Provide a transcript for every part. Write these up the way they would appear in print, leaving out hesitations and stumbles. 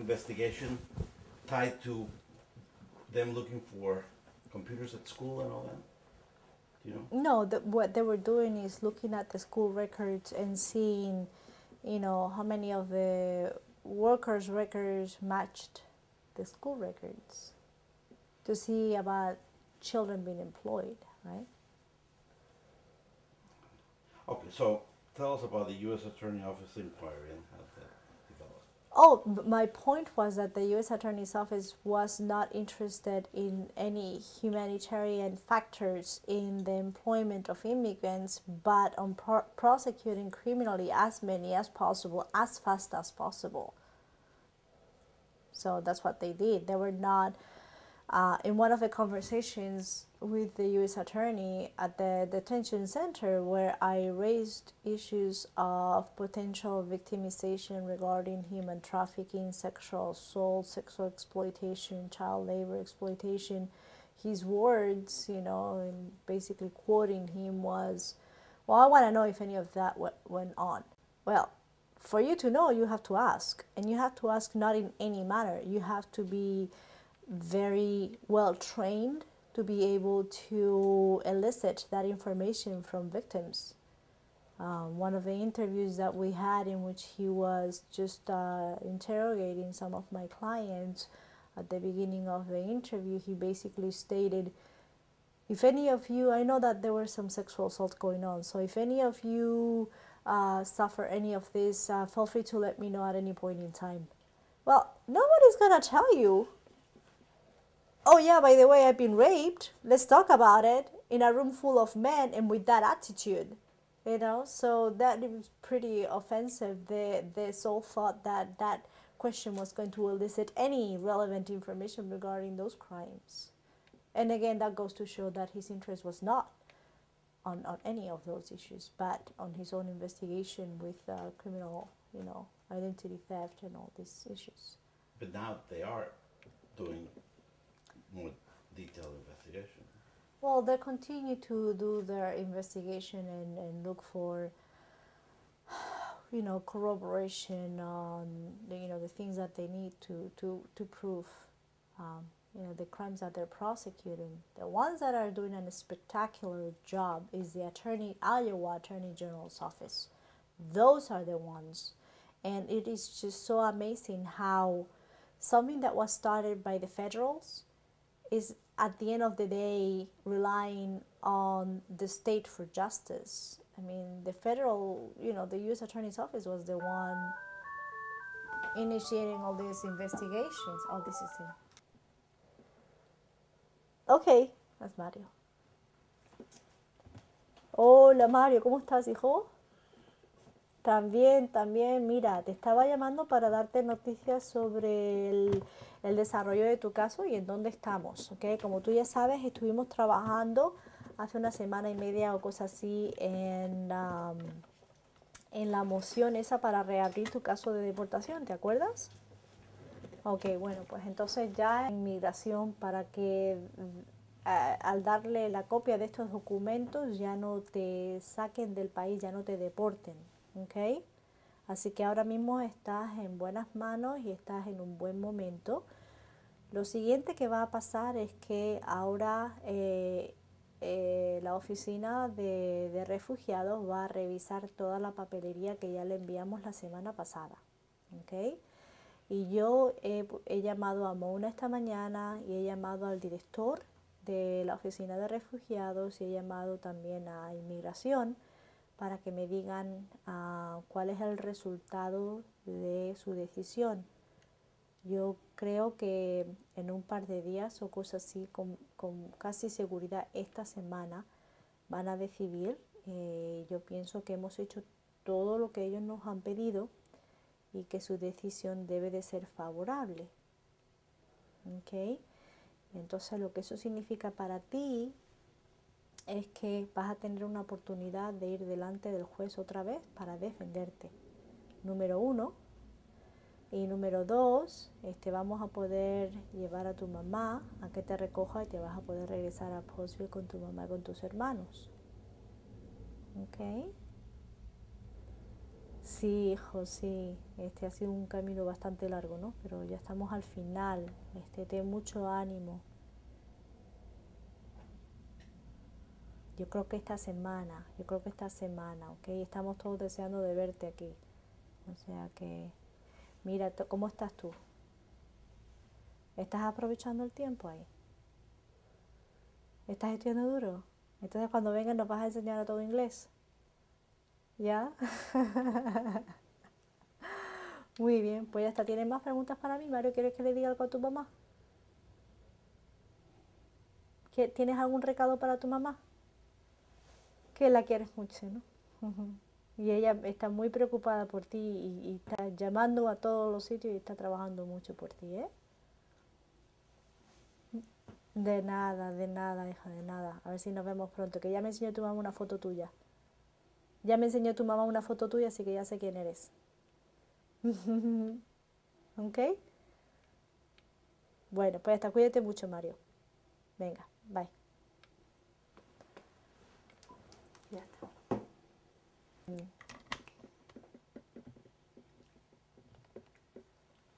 investigation tied to them looking for computers at school and all that? Do you know? No, what they were doing is looking at the school records and seeing, how many of the workers' records matched the school records to see about children being employed, right? Okay, so tell us about the U.S. Attorney Office inquiry and how that developed. Oh, my point was that the U.S. Attorney's Office was not interested in any humanitarian factors in the employment of immigrants, but on prosecuting criminally as many as possible, as fast as possible. So that's what they did. They were not, in one of the conversations with the U.S. Attorney at the detention center, where I raised issues of potential victimization regarding human trafficking, sexual assault, sexual exploitation, child labor exploitation, his words, and basically quoting him was, well, I want to know if any of that went on. Well, for you to know, you have to ask. And you have to ask not in any manner. You have to be very well trained to be able to elicit that information from victims. One of the interviews that we had, in which he was just interrogating some of my clients, at the beginning of the interview, he basically stated, if any of you, I know that there were some sexual assault going on, so if any of you suffer any of this, feel free to let me know at any point in time. Well, nobody's gonna tell you, oh yeah, by the way, I've been raped, let's talk about it, in a room full of men and with that attitude. So that is pretty offensive. The sole thought that question was going to elicit any relevant information regarding those crimes. And again, that goes to show that his interest was not on any of those issues, but on his own investigation with criminal, identity theft and all these issues. But now they are doing more detailed investigation. Well, they continue to do their investigation and look for, corroboration on the things that they need to prove, the crimes that they're prosecuting. The ones that are doing a spectacular job is the Iowa Attorney General's office. Those are the ones. And it is just so amazing how something that was started by the federals is, at the end of the day, relying on the state for justice. I mean, the federal, the U.S. Attorney's Office was the one initiating all these investigations. Oh, this is it. Okay, that's Mario. Hola Mario, ¿cómo estás, hijo? También, mira, te estaba llamando para darte noticias sobre el desarrollo de tu caso y en dónde estamos, ¿ok? Como tú ya sabes, estuvimos trabajando hace una semana y media o cosa así en la moción esa para reabrir tu caso de deportación, ¿te acuerdas? Ok, bueno, pues entonces ya en migración, para que al darle la copia de estos documentos ya no te saquen del país, ya no te deporten. ¿Ok? Así que ahora mismo estás en buenas manos y estás en un buen momento. Lo siguiente que va a pasar es que ahora la oficina de refugiados va a revisar toda la papelería que ya le enviamos la semana pasada. ¿Ok? Y yo he llamado a Mona esta mañana y he llamado al director de la oficina de refugiados y he llamado también a inmigración para que me digan cuál es el resultado de su decisión. Yo creo que en un par de días o cosas así, con casi seguridad esta semana, van a decidir. Yo pienso que hemos hecho todo lo que ellos nos han pedido y que su decisión debe de ser favorable. ¿Ok? Entonces, lo que eso significa para ti es que vas a tener una oportunidad de ir delante del juez otra vez para defenderte. Número 1. Y número 2, vamos a poder llevar a tu mamá a que te recoja y te vas a poder regresar a Postville con tu mamá y con tus hermanos. ¿Ok? Sí, hijo, sí. Ha sido un camino bastante largo, ¿no? Pero ya estamos al final. Ten mucho ánimo. Yo creo que esta semana, ¿ok? Estamos todos deseando de verte aquí. O sea que, mira, ¿cómo estás tú? ¿Estás aprovechando el tiempo ahí? ¿Estás estudiando duro? Entonces cuando vengas nos vas a enseñar a todo inglés. ¿Ya? Muy bien, pues ya está. ¿Tienes más preguntas para mí, Mario? ¿Quieres que le diga algo a tu mamá? ¿Tienes algún recado para tu mamá? Que la quieres mucho, ¿no? Ujú. Y ella está muy preocupada por ti y está llamando a todos los sitios y está trabajando mucho por ti, ¿eh? De nada, hija, de nada. A ver si nos vemos pronto. Que ya me enseñó tu mamá una foto tuya. Ya me enseñó tu mamá una foto tuya, así que ya sé quién eres. ¿Ok? Bueno, pues hasta cuídate mucho, Mario. Venga, bye. Ya está.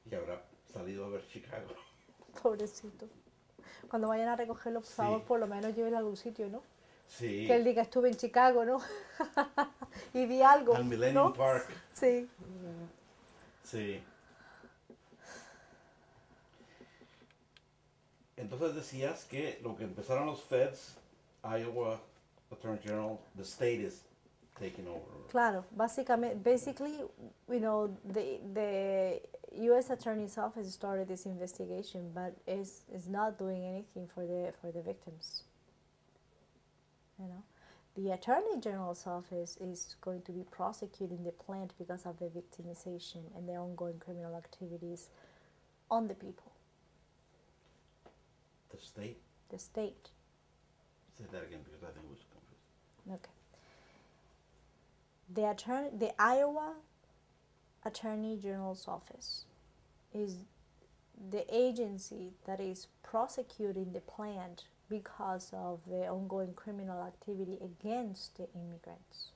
Y habrá salido a ver Chicago. Pobrecito. Cuando vayan a recogerlo, por favor, Sí, por lo menos llévenlo a algún sitio, ¿no? Que él sí, diga, estuve en Chicago, ¿no? Y di algo, al Millennium ¿no? Park. Sí. Sí. Entonces decías que lo que empezaron los feds, Iowa Attorney General, the state is taking over. Claro, basically, the U.S. Attorney's Office started this investigation, but is not doing anything for the victims. You know, the Attorney General's office is going to be prosecuting the plant because of the victimization and the ongoing criminal activities on the people, The state? the state. Say that again because I think it was confused. Okay. The Iowa Attorney General's office is the agency that is prosecuting the plant because of the ongoing criminal activity against the immigrants.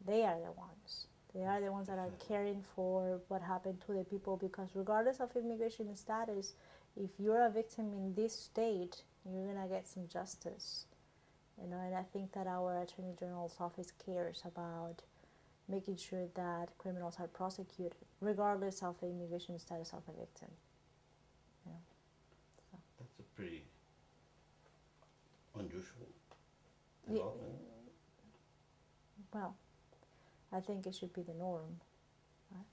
They are the ones. They are the ones that are caring for what happened to the people, because regardless of immigration status, if you're a victim in this state, you're gonna get some justice. And I think that our Attorney General's office cares about making sure that criminals are prosecuted regardless of the immigration status of the victim. You know, so. That's a pretty unusual Yeah, development. well, I think it should be the norm. Right?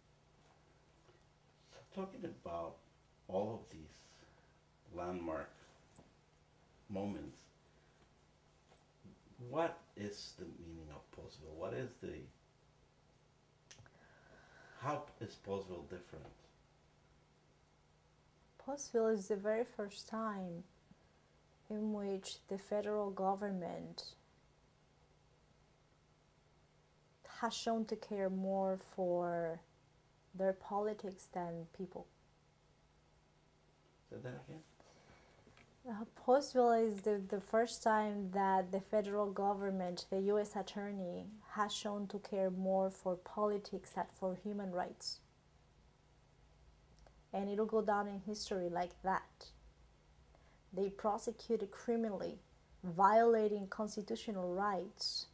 So talking about all of these landmark moments, what is the meaning of Postville? What is how is Postville different? Postville is the very first time in which the federal government has shown to care more for their politics than people. Say that again? Postville is the first time that the federal government, the U.S. attorney, has shown to care more for politics than for human rights. And it'll go down in history like that. They prosecuted criminally, violating constitutional rights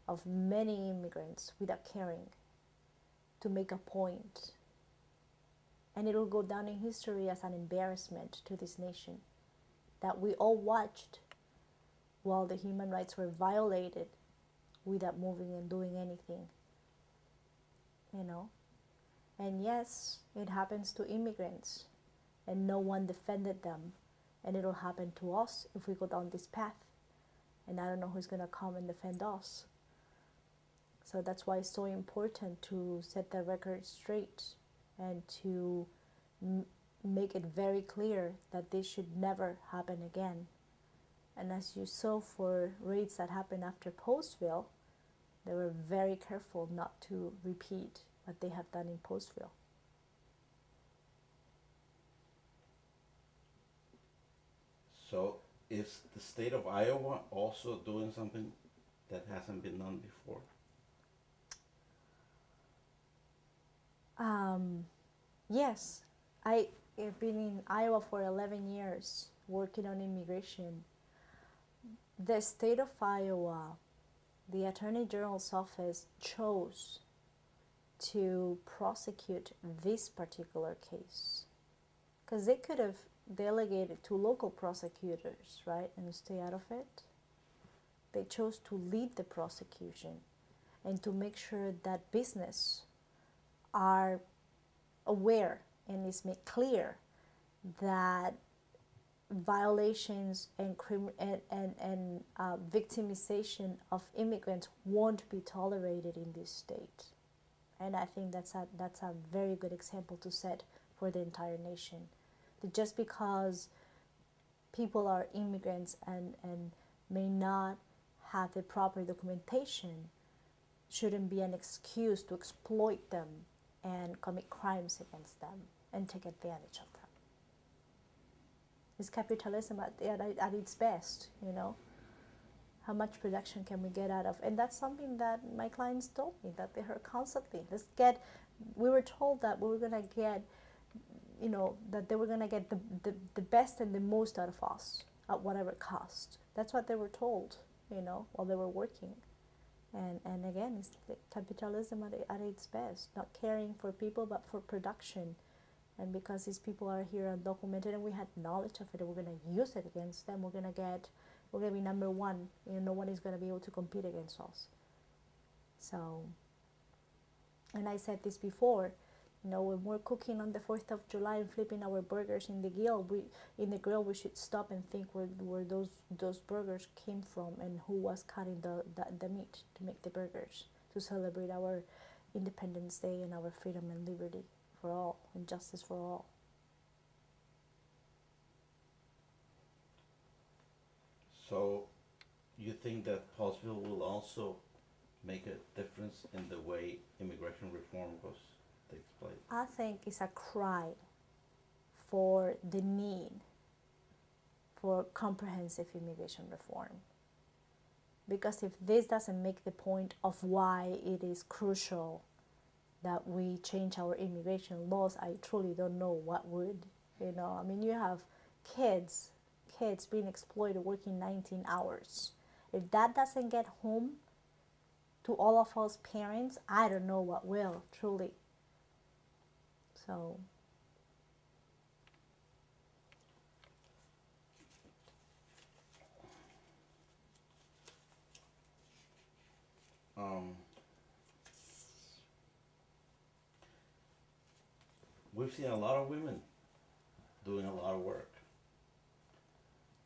of many immigrants without caring, to make a point. And it'll go down in history as an embarrassment to this nation that we all watched while the human rights were violated without moving and doing anything. And yes, it happens to immigrants and no one defended them, and it'll happen to us if we go down this path, and I don't know who's going to come and defend us. So that's why it's so important to set the record straight and to make it very clear that this should never happen again. And as you saw for raids that happened after Postville, they were very careful not to repeat what they have done in Postville. So is the state of Iowa also doing something that hasn't been done before? Yes, have been in Iowa for 11 years working on immigration. The state of Iowa, the Attorney General's office chose to prosecute this particular case because they could have delegated to local prosecutors, right, and stay out of it. They chose to lead the prosecution and to make sure that business are aware and is made clear that violations and victimization of immigrants won't be tolerated in this state. And I think that's a very good example to set for the entire nation. That just because people are immigrants and may not have the proper documentation shouldn't be an excuse to exploit them and commit crimes against them and take advantage of them. It's capitalism at its best, you know. How much production can we get out of? And that's something that my clients told me, that they heard constantly. We were told that we were going to get, you know, that they were going to get the best and the most out of us at whatever cost. That's what they were told, you know, while they were working. And again, it's capitalism at its best, not caring for people but for production. And because these people are here undocumented and we had knowledge of it, and we're going to use it against them, we're going to be number one. You know, no one is going to be able to compete against us. So, and I said this before, you know, when we're cooking on the 4th of July and flipping our burgers in the grill, we should stop and think where those burgers came from and who was cutting the meat to make the burgers, to celebrate our Independence Day and our freedom and liberty for all and justice for all. So, you think that Paulsville will also make a difference in the way immigration reform takes place? I think it's a cry for the need for comprehensive immigration reform. Because if this doesn't make the point of why it is crucial that we change our immigration laws, I truly don't know what would. You know, I mean, you have kids being exploited working 19 hours. If that doesn't get home to all of us parents, I don't know what will, truly. So we've seen a lot of women doing a lot of work.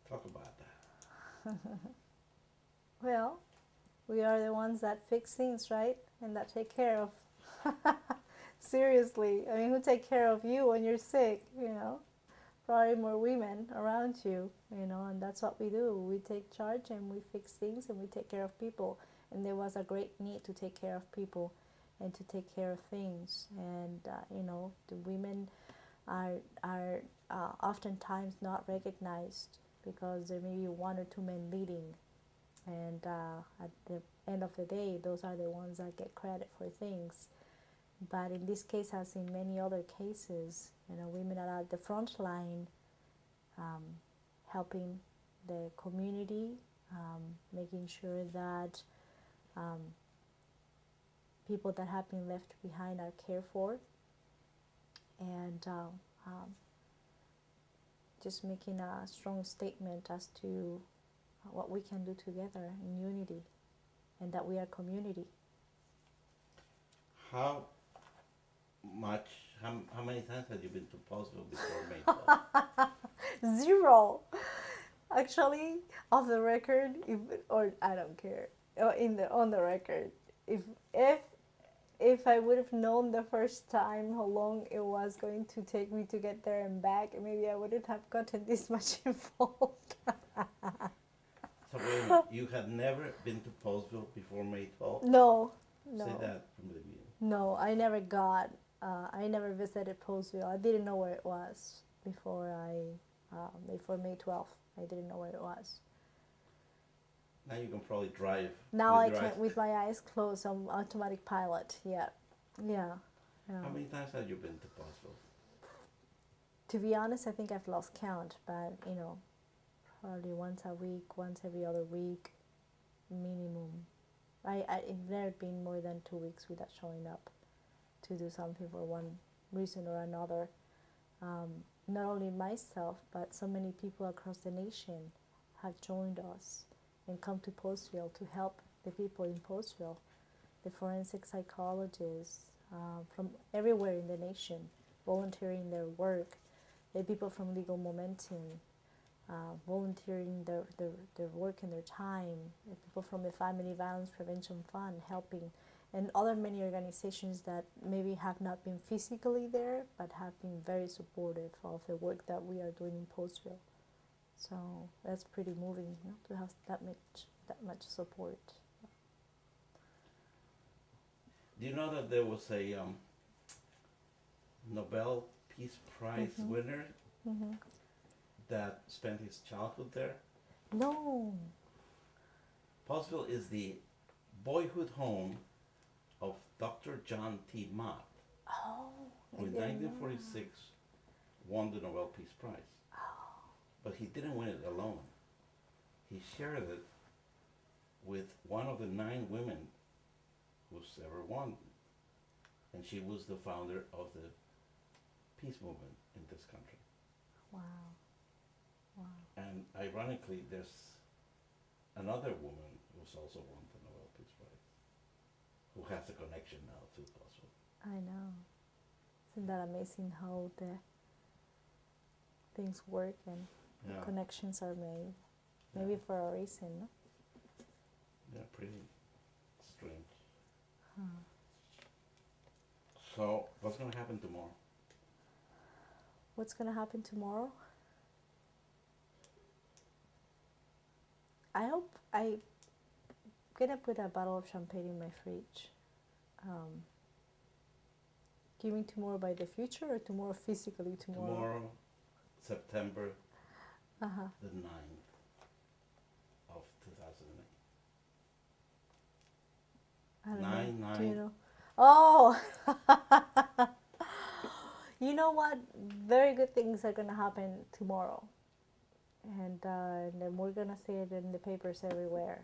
Talk about that. well, we are the ones that fix things, right? And that take care of. Seriously, I mean, who take care of you when you're sick, you know? Probably more women around you, you know, and that's what we do. We take charge and we fix things and we take care of people. And there was a great need to take care of people and to take care of things. And, you know, the women are oftentimes not recognized because there may be one or two men leading. And at the end of the day, those are the ones that get credit for things. But in this case, as in many other cases, you know, women are at the front line, helping the community, making sure that people that have been left behind are cared for, and just making a strong statement as to what we can do together in unity, and that we are community. How many times have you been to Paulsville before May 12th? 0. Actually, off the record, or I don't care. On the record, if I would have known the first time how long it was going to take me to get there and back, maybe I wouldn't have gotten this much involved. So wait a minute, you had never been to Paulsville before May 12th? No. Say that from the beginning. No, I never visited Paulsville. I didn't know where it was before May 12th. I didn't know where it was. Now you can probably drive. Now I can, with my eyes closed, on automatic pilot. Yeah. How many times have you been to Pottsville? To be honest, I think I've lost count, but probably once a week, once every other week, minimum. I've never been more than 2 weeks without showing up to do something for one reason or another. Not only myself, but so many people across the nation have joined us and come to Postville to help the people in Postville, the forensic psychologists from everywhere in the nation, volunteering their work, the people from Legal Momentum, volunteering their work and their time, the people from the Family Violence Prevention Fund helping, and other many organizations that maybe have not been physically there, but have been very supportive of the work that we are doing in Postville. So that's pretty moving, to have that much support. Do you know that there was a Nobel Peace Prize winner that spent his childhood there? No. Pottsville is the boyhood home of Dr. John T. Mott, who in 1946 won the Nobel Peace Prize. But he didn't win it alone. He shared it with one of the 9 women who's ever won. And she was the founder of the peace movement in this country. Wow. And ironically, there's another woman who's also won the Nobel Peace Prize, who has a connection now to Pottsville. I know. Isn't that amazing how the things work and connections are made? Maybe for a reason, no? Yeah, pretty strange. So, what's going to happen tomorrow? What's going to happen tomorrow? I hope I'm going to put a bottle of champagne in my fridge. Do you mean tomorrow by the future or tomorrow physically tomorrow? Tomorrow, September the 9th of 2008. I don't 9, know. 9. Do you know? Oh! You know what? Very good things are going to happen tomorrow. And then we're going to see it in the papers everywhere.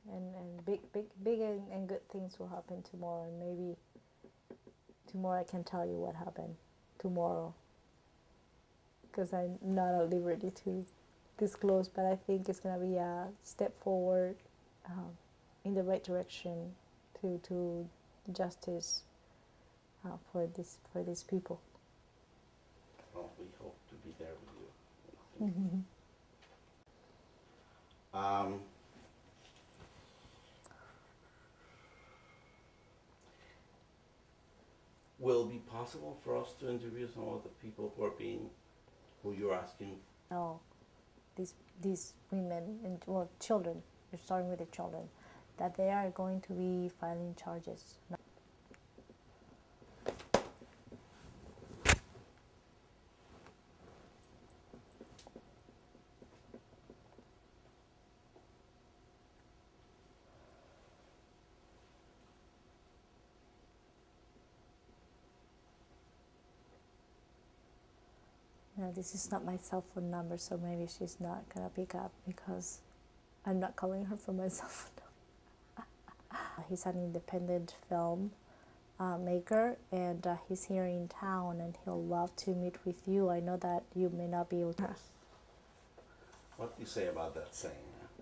And big and good things will happen tomorrow. And maybe tomorrow I can tell you what happened tomorrow. Because I'm not at liberty to disclose, but I think it's going to be a step forward in the right direction to justice for these people. Well, we hope to be there with you. Will it be possible for us to interview some of the people who you're asking? No, these women and children. You're starting with the children, that they are going to be filing charges. No, this is not my cell phone number, so maybe she's not gonna pick up because I'm not calling her from my cell phone number. He's an independent film maker, and he's here in town, and he'll love to meet with you. I know that you may not be able to. What do you say about that saying?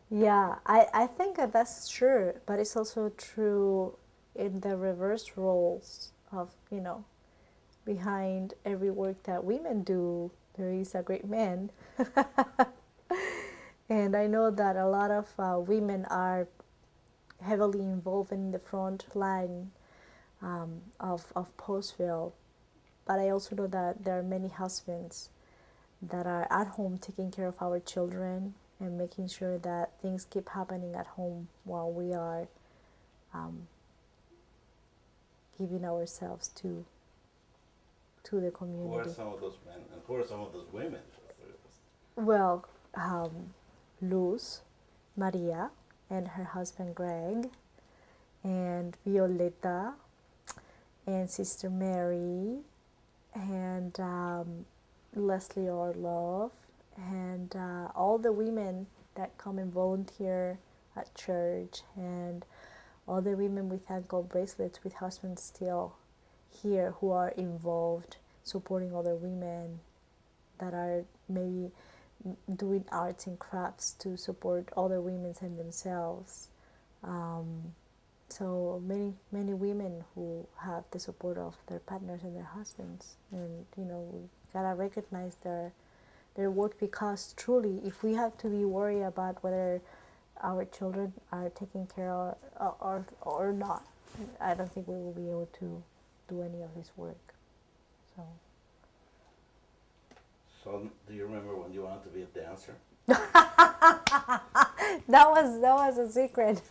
Yeah, I think that's true, but it's also true in the reverse roles of, behind every work that women do, there is a great man. And I know that a lot of women are heavily involved in the front line of Postville, but I also know that there are many husbands that are at home taking care of our children and making sure that things keep happening at home while we are giving ourselves to the community. Who are some of those men and who are some of those women? Well, Luz, Maria, and her husband Greg, and Violeta, and Sister Mary, and Leslie Orlov, and all the women that come and volunteer at church, and all the women with ankle bracelets with husbands still here who are involved supporting other women that are maybe doing arts and crafts to support other women and themselves. So many women who have the support of their partners and their husbands, and we gotta recognize their work, because truly, if we have to be worried about whether our children are taken care of or not, I don't think we will be able to do any of this work. So, do you remember when you wanted to be a dancer? That was a secret.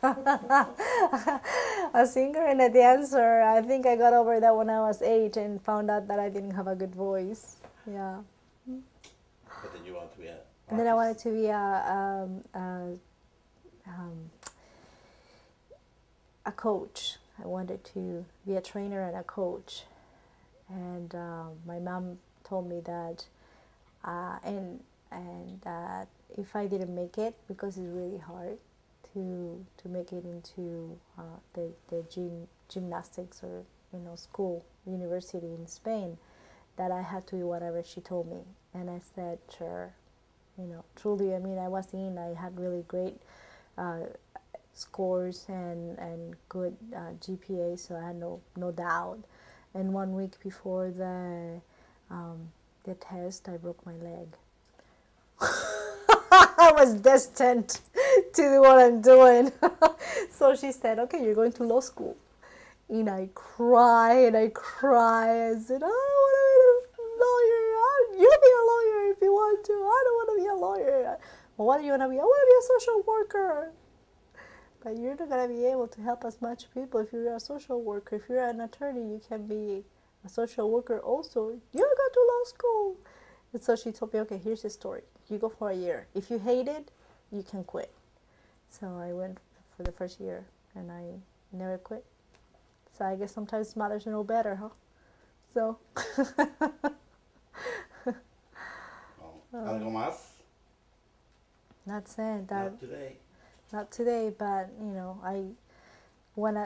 A singer and a dancer. I think I got over that when I was 8 and found out that I didn't have a good voice. Yeah. But then you wanted to be an artist? And then I wanted to be a coach. I wanted to be a trainer and a coach. And my mom told me that, and that if I didn't make it, because it's really hard to make it into the gymnastics or school, university in Spain, that I had to do whatever she told me. And I said, sure. Truly, I mean, I had really great scores and good GPA, so I had no doubt. And 1 week before the test, I broke my leg. I was destined to do what I'm doing. So she said, okay, you're going to law school. And I cry and I cry. I said, I don't want to be a lawyer. You be a lawyer if you want to. I don't want to be a lawyer. Well, what do you want to be? I want to be a social worker. But you're not going to be able to help as much people if you're a social worker. If you're an attorney, you can be a social worker also. You go to law school. And so she told me, okay, here's the story. You go for a year. If you hate it, you can quit. So I went for the first year, and I never quit. So I guess sometimes mothers know better, huh? So. ¿Algo más? That's it. Not today. Not today, but when